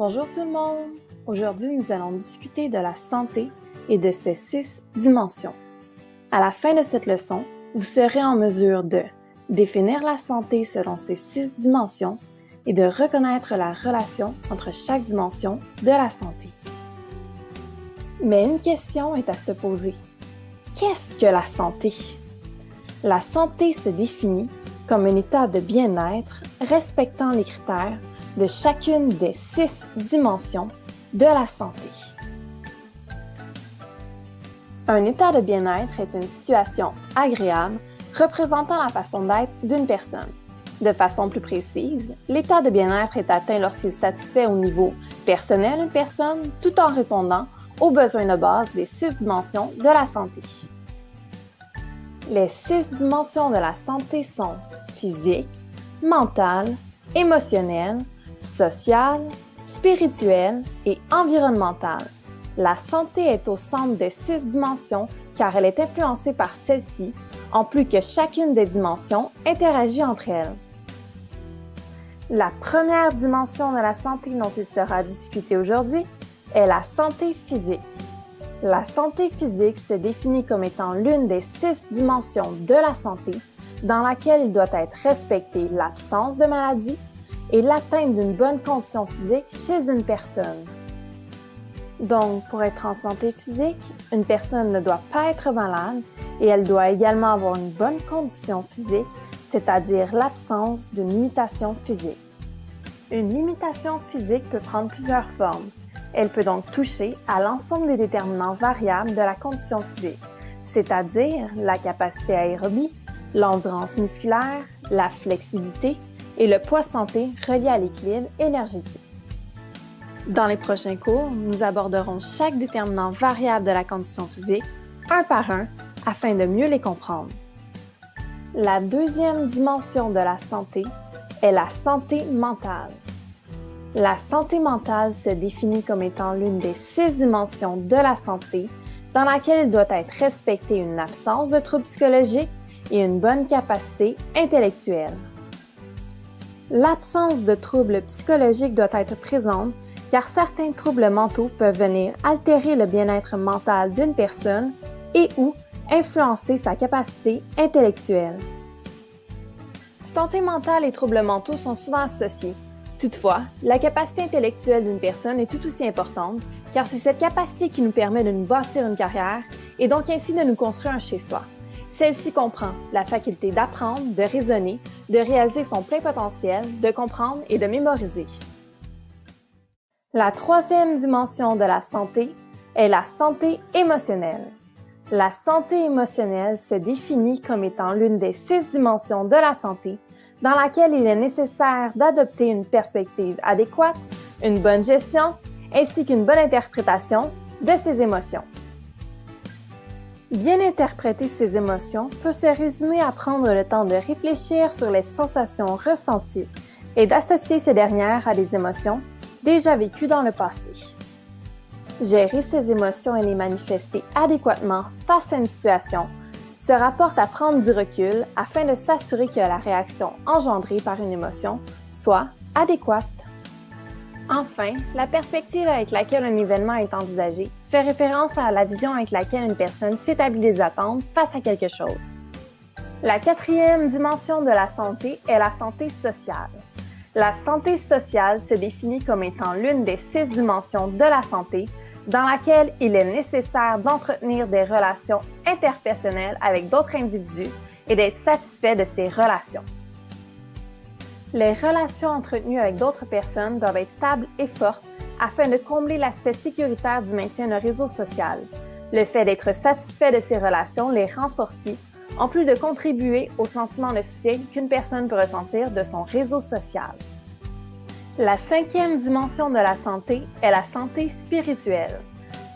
Bonjour tout le monde! Aujourd'hui, nous allons discuter de la santé et de ses 6 dimensions. À la fin de cette leçon, vous serez en mesure de définir la santé selon ces 6 dimensions et de reconnaître la relation entre chaque dimension de la santé. Mais une question est à se poser. Qu'est-ce que la santé? La santé se définit comme un état de bien-être respectant les critères de chacune des 6 dimensions de la santé. Un état de bien-être est une situation agréable représentant la façon d'être d'une personne. De façon plus précise, l'état de bien-être est atteint lorsqu'il satisfait au niveau personnel une personne tout en répondant aux besoins de base des 6 dimensions de la santé. Les 6 dimensions de la santé sont physique, mentale, émotionnelle, sociale, spirituelle et environnementale. La santé est au centre des 6 dimensions car elle est influencée par celles-ci, en plus que chacune des dimensions interagit entre elles. La première dimension de la santé dont il sera discuté aujourd'hui est la santé physique. La santé physique se définit comme étant l'une des 6 dimensions de la santé dans laquelle il doit être respecté l'absence de maladie et l'atteinte d'une bonne condition physique chez une personne. Donc, pour être en santé physique, une personne ne doit pas être malade et elle doit également avoir une bonne condition physique, c'est-à-dire l'absence d'une limitation physique. Une limitation physique peut prendre plusieurs formes. Elle peut donc toucher à l'ensemble des déterminants variables de la condition physique, c'est-à-dire la capacité aérobie, l'endurance musculaire, la flexibilité et le poids santé relié à l'équilibre énergétique. Dans les prochains cours, nous aborderons chaque déterminant variable de la condition physique, un par un, afin de mieux les comprendre. La deuxième dimension de la santé est la santé mentale. La santé mentale se définit comme étant l'une des 6 dimensions de la santé dans laquelle il doit être respecté une absence de troubles psychologiques et une bonne capacité intellectuelle. L'absence de troubles psychologiques doit être présente car certains troubles mentaux peuvent venir altérer le bien-être mental d'une personne et ou influencer sa capacité intellectuelle. Santé mentale et troubles mentaux sont souvent associés. Toutefois, la capacité intellectuelle d'une personne est tout aussi importante car c'est cette capacité qui nous permet de nous bâtir une carrière et donc ainsi de nous construire un chez-soi. Celle-ci comprend la faculté d'apprendre, de raisonner, de réaliser son plein potentiel, de comprendre et de mémoriser. La troisième dimension de la santé est la santé émotionnelle. La santé émotionnelle se définit comme étant l'une des 6 dimensions de la santé dans laquelle il est nécessaire d'adopter une perspective adéquate, une bonne gestion ainsi qu'une bonne interprétation de ses émotions. Bien interpréter ses émotions peut se résumer à prendre le temps de réfléchir sur les sensations ressenties et d'associer ces dernières à des émotions déjà vécues dans le passé. Gérer ses émotions et les manifester adéquatement face à une situation se rapporte à prendre du recul afin de s'assurer que la réaction engendrée par une émotion soit adéquate. Enfin, la perspective avec laquelle un événement est envisagé fait référence à la vision avec laquelle une personne s'établit des attentes face à quelque chose. La quatrième dimension de la santé est la santé sociale. La santé sociale se définit comme étant l'une des 6 dimensions de la santé dans laquelle il est nécessaire d'entretenir des relations interpersonnelles avec d'autres individus et d'être satisfait de ces relations. Les relations entretenues avec d'autres personnes doivent être stables et fortes afin de combler l'aspect sécuritaire du maintien d'un réseau social. Le fait d'être satisfait de ces relations les renforce, en plus de contribuer au sentiment de soutien qu'une personne peut ressentir de son réseau social. La cinquième dimension de la santé est la santé spirituelle.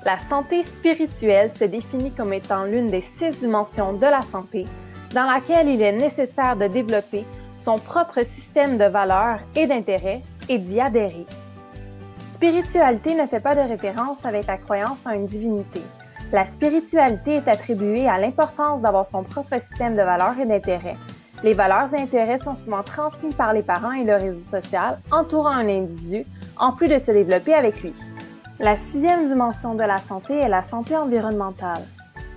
La santé spirituelle se définit comme étant l'une des 6 dimensions de la santé dans laquelle il est nécessaire de développer son propre système de valeurs et d'intérêts et d'y adhérer. Spiritualité ne fait pas de référence avec la croyance en une divinité. La spiritualité est attribuée à l'importance d'avoir son propre système de valeurs et d'intérêts, Les valeurs et intérêts sont souvent transmis par les parents et le réseau social entourant un individu, en plus de se développer avec lui. La sixième dimension de la santé est la santé environnementale.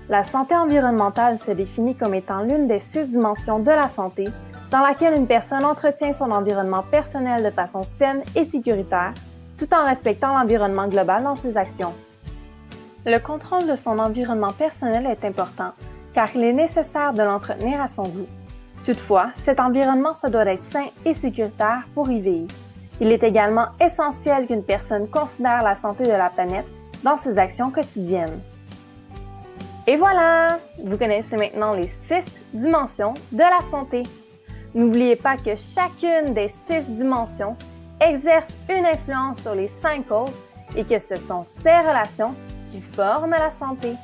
La santé environnementale se définit comme étant l'une des 6 dimensions de la santé dans laquelle une personne entretient son environnement personnel de façon saine et sécuritaire, tout en respectant l'environnement global dans ses actions. Le contrôle de son environnement personnel est important, car il est nécessaire de l'entretenir à son goût. Toutefois, cet environnement se doit être sain et sécuritaire pour y veiller. Il est également essentiel qu'une personne considère la santé de la planète dans ses actions quotidiennes. Et voilà! Vous connaissez maintenant les 6 dimensions de la santé. N'oubliez pas que chacune des 6 dimensions exerce une influence sur les 5 autres et que ce sont ces relations qui forment la santé.